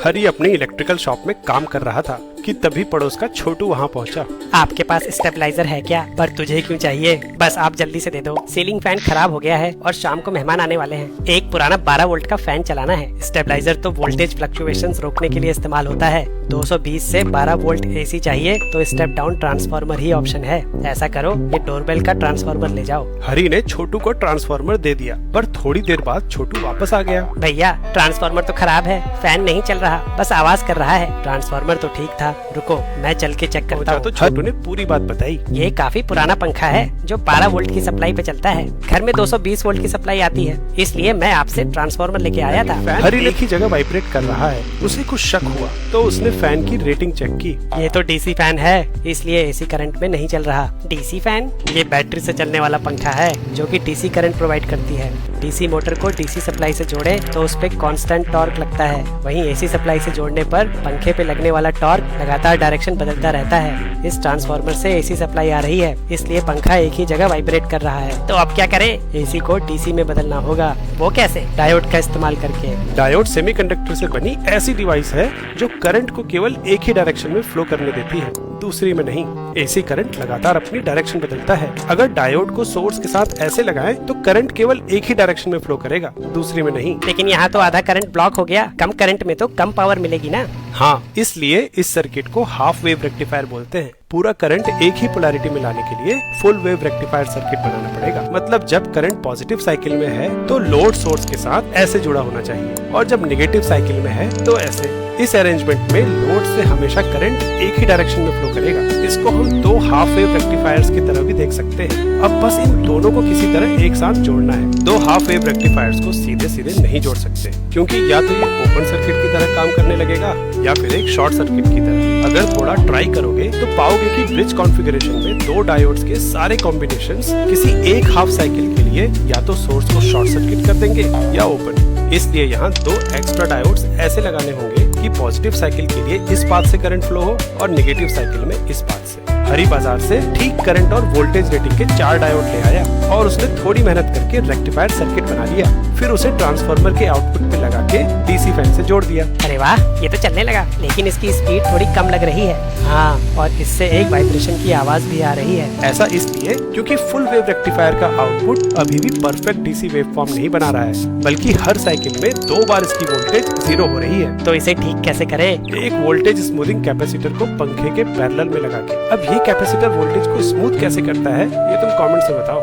हरी अपनी electrical shop में काम कर रहा था कि तभी पड़ोस का छोटू वहाँ पहुँचा। आपके पास स्टेबलाइजर है क्या? पर तुझे क्यों चाहिए? बस आप जल्दी से दे दो। सीलिंग फैन खराब हो गया है और शाम को मेहमान आने वाले हैं। एक पुराना 12 वोल्ट का फैन चलाना है। स्टेबलाइजर तो वोल्टेज फ्लक्चुएशंस रोकने के लिए इस्तेमाल होता है। 220 से 12 वोल्ट एसी चाहिए तो स्टेप डाउन ट्रांसफार्मर ही ऑप्शन है। ऐसा करो, ये डोरबेल का ट्रांसफार्मर ले जाओ। हरी ने छोटू को ट्रांसफार्मर दे दिया, पर थोड़ी देर बाद छोटू वापस आ गया। भैया, ट्रांसफार्मर तो खराब है, फैन नहीं चल रहा, बस आवाज कर रहा है। ट्रांसफार्मर तो ठीक था, रुको मैं चल के चेक करता हूँ। तो छोटू ने पूरी बात बताई। ये काफी पुराना पंखा है जो 12 वोल्ट की सप्लाई पे चलता है। घर में 220 वोल्ट की सप्लाई आती है, इसलिए मैं आपसे ट्रांसफार्मर लेके आया था। हरी एक ही जगह वाइब्रेट कर रहा है। उसे कुछ शक हुआ तो उसने फैन की रेटिंग चेक की। ये तो डीसी फैन है, इसलिए एसी करंट में नहीं चल रहा। DC fan? ये बैटरी से चलने वाला पंखा है जो कि डीसी करंट प्रोवाइड करती है। डीसी मोटर को डीसी सप्लाई से जोड़े तो उस पे कांस्टेंट टॉर्क लगता है। वहीं एसी सप्लाई से जोड़ने पर पंखे पे लगने वाला टॉर्क लगातार डायरेक्शन बदलता रहता है। इस ट्रांसफार्मर से एसी सप्लाई आ रही है, इसलिए पंखा एक ही जगह वाइब्रेट कर रहा है। तो अब क्या करें? एसी को डीसी में बदलना होगा। वो कैसे? डायोड का इस्तेमाल करके। डायोड सेमीकंडक्टर से बनी ऐसी डिवाइस है जो करंट को केवल एक ही डायरेक्शन में फ्लो करने देती है, दूसरी में नहीं। एसी करंट लगातार अपनी डायरेक्शन बदलता है। अगर डायोड को सोर्स के साथ ऐसे लगाएं तो करंट केवल एक ही डायरेक्शन में फ्लो करेगा, दूसरी में नहीं। लेकिन यहाँ तो आधा करंट ब्लॉक हो गया। कम करंट में तो कम पावर मिलेगी ना? हाँ, इसलिए इस सर्किट को हाफ वेव रेक्टिफायर बोलते हैं। पूरा करंट एक ही पोलैरिटी में लाने के लिए फुल वेव रेक्टिफायर सर्किट बनाना पड़ेगा। मतलब जब करंट पॉजिटिव साइकिल में है तो लोड सोर्स के साथ ऐसे जुड़ा होना चाहिए, और जब निगेटिव साइकिल में है तो ऐसे। इस अरेंजमेंट में लोड से हमेशा करंट एक ही डायरेक्शन में फ्लो करेगा। इसको हम दो हाफ वेव रेक्टिफायर्स की तरह भी देख सकते हैं। अब बस इन दोनों को किसी तरह एक साथ जोड़ना है। दो हाफ वेव रेक्टिफायर्स को सीधे सीधे नहीं जोड़ सकते, क्योंकि या तो ये ओपन सर्किट की तरह काम करने लगेगा या फिर एक शॉर्ट सर्किट की तरह। अगर थोड़ा ट्राई करोगे तो पाओगे कि ब्रिज कॉन्फ़िगरेशन में दो डायोड्स के सारे कॉम्बिनेशंस किसी एक हाफ साइकिल के लिए या तो सोर्स को शॉर्ट सर्किट कर देंगे या ओपन। इसलिए यहाँ दो एक्स्ट्रा डायोड्स ऐसे लगाने होंगे कि पॉजिटिव साइकिल के लिए इस पाथ से करंट फ्लो हो और नेगेटिव साइकिल में इस पाथ से। हरी बाजार से ठीक करंट और वोल्टेज रेटिंग के 4 डायोड ले आया और उसने थोड़ी मेहनत करके रेक्टिफायर सर्किट बना लिया। फिर उसे ट्रांसफार्मर के आउटपुट पे लगा के डीसी फैन से जोड़ दिया। अरे वाह, ये तो चलने लगा, लेकिन इसकी स्पीड थोड़ी कम लग रही है। हाँ, और इससे एक वाइब्रेशन की आवाज भी आ रही है। ऐसा इसलिए क्योंकि फुल वेव रेक्टिफायर का आउटपुट अभी भी परफेक्ट डीसी वेवफॉर्म नहीं बना रहा है, बल्कि हर साइकिल में 2 बार इसकी वोल्टेज 0 हो रही है। तो इसे ठीक कैसे करें? एक वोल्टेज स्मूथिंग कैपेसिटर को पंखे के पैरेलल में लगा के। अब ये कैपेसिटर वोल्टेज को स्मूथ कैसे करता है, ये तुम कमेंट से बताओ।